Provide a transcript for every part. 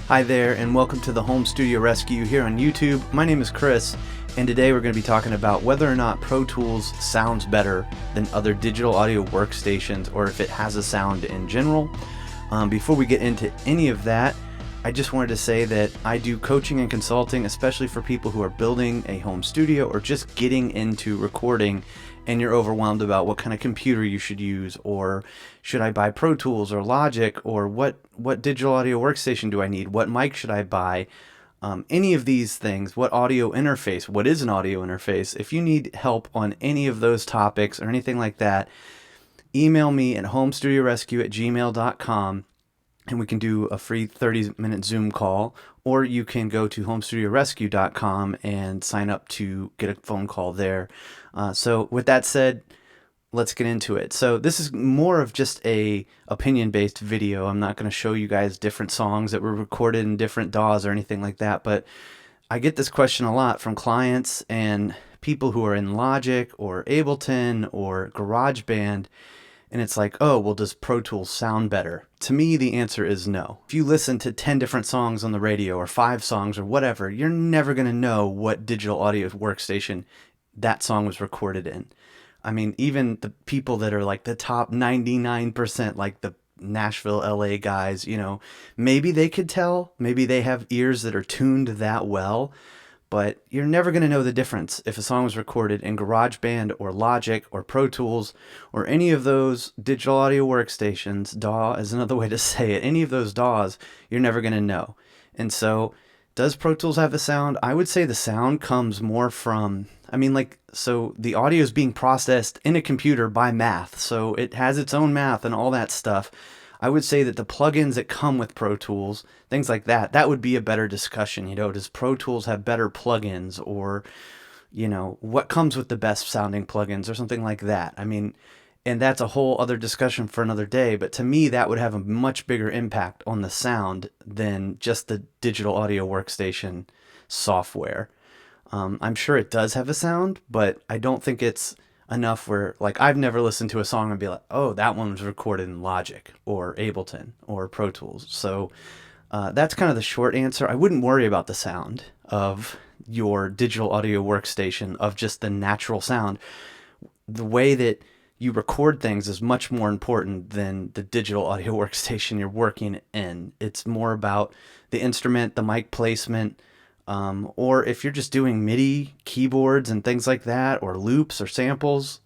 Hi there, and welcome to the Home Studio Rescue here on YouTube. My name is Chris, and today we're going to be talking about whether or not Pro Tools sounds better than other digital audio workstations, or if it has a sound in general. Before we get into any of that, I just wanted to say that I do coaching and consulting, especially for people who are building a home studio or just getting into recording and you're overwhelmed about what kind of computer you should use, or should I buy Pro Tools or Logic, or what digital audio workstation do I need, what mic should I buy, any of these things, what audio interface, what is an audio interface. If you need help on any of those topics or anything like that, email me at homestudiorescue@gmail.com and we can do a free 30-minute Zoom call, or you can go to homestudiorescue.com and sign up to get a phone call there. So with that said, let's get into it. So this is more of just a opinion-based video. I'm not going to show you guys different songs that were recorded in different DAWs or anything like that, but I get this question a lot from clients and people who are in Logic or Ableton or GarageBand. And it's like, oh, well, does Pro Tools sound better? To me, the answer is no. If you listen to 10 different songs on the radio or 5 songs or whatever, you're never going to know what digital audio workstation that song was recorded in. I mean, even the people that are like the top 99%, like the Nashville, LA guys, maybe they could tell, maybe they have ears that are tuned that well, but you're never going to know the difference if a song was recorded in GarageBand or Logic or Pro Tools or any of those digital audio workstations. DAW is another way to say it. Any of those DAWs, you're never going to know. And so, does Pro Tools have a sound? I would say the sound comes more from, so the audio is being processed in a computer by math. So it has its own math and all that stuff. I would say that the plugins that come with Pro Tools, things like that, that would be a better discussion. Does Pro Tools have better plugins, or, what comes with the best sounding plugins or something like that? And that's a whole other discussion for another day. But to me, that would have a much bigger impact on the sound than just the digital audio workstation software. I'm sure it does have a sound, but I don't think it's enough where, like, I've never listened to a song and be like, oh, that one was recorded in Logic or Ableton or Pro Tools. So that's kind of the short answer. I wouldn't worry about the sound of your digital audio workstation, of just the natural sound. The way that you record things is much more important than the digital audio workstation you're working in. It's more about the instrument, the mic placement, or if you're just doing MIDI keyboards and things like that, or loops or samples,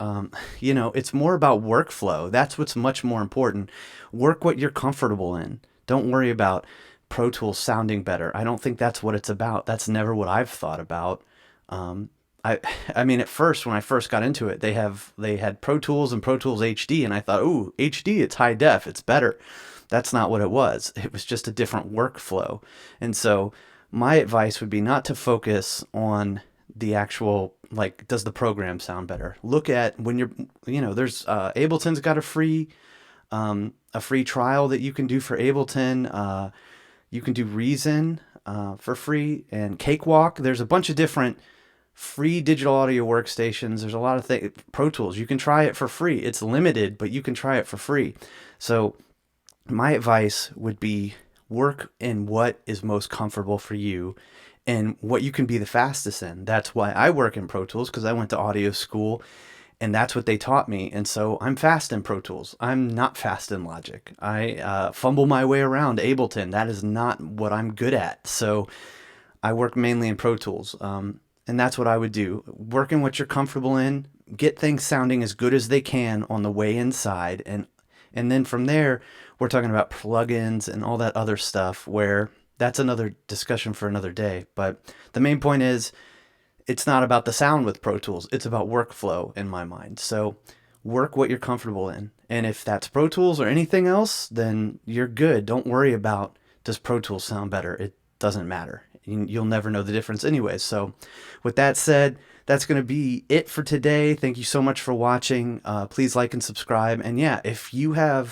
it's more about workflow. That's what's much more important. Work what you're comfortable in. Don't worry about Pro Tools sounding better. I don't think that's what it's about. That's never what I've thought about. At first, when I first got into it, they had Pro Tools and Pro Tools HD, and I thought, ooh, HD, it's high def, it's better. That's not what it was. It was just a different workflow. And so my advice would be not to focus on the actual, like, does the program sound better? Look at when there's Ableton's got a free trial that you can do for Ableton. You can do Reason for free, and Cakewalk. There's a bunch of different free digital audio workstations. There's a lot of things. Pro Tools, you can try it for free. It's limited, but you can try it for free. So my advice would be, work in what is most comfortable for you and what you can be the fastest in. That's why I work in Pro Tools, because I went to audio school and that's what they taught me. And so I'm fast in Pro Tools. I'm not fast in Logic. I fumble my way around Ableton. That is not what I'm good at. So I work mainly in Pro Tools. And that's what I would do. Work in what you're comfortable in. Get things sounding as good as they can on the way inside. And then from there, we're talking about plugins and all that other stuff, where that's another discussion for another day. But the main point is, it's not about the sound with Pro Tools. It's about workflow in my mind. So work what you're comfortable in. And if that's Pro Tools or anything else, then you're good. Don't worry about, does Pro Tools sound better? It doesn't matter. You'll never know the difference anyway. So with that said, that's going to be it for today. Thank you so much for watching. Please like and subscribe. And yeah, if you're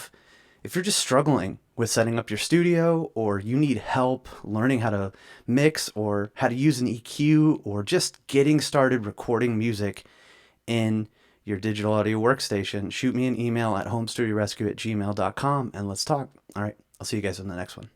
just struggling with setting up your studio, or you need help learning how to mix or how to use an EQ, or just getting started recording music in your digital audio workstation, shoot me an email at homestudiorescue@gmail.com and let's talk. All right, I'll see you guys in the next one.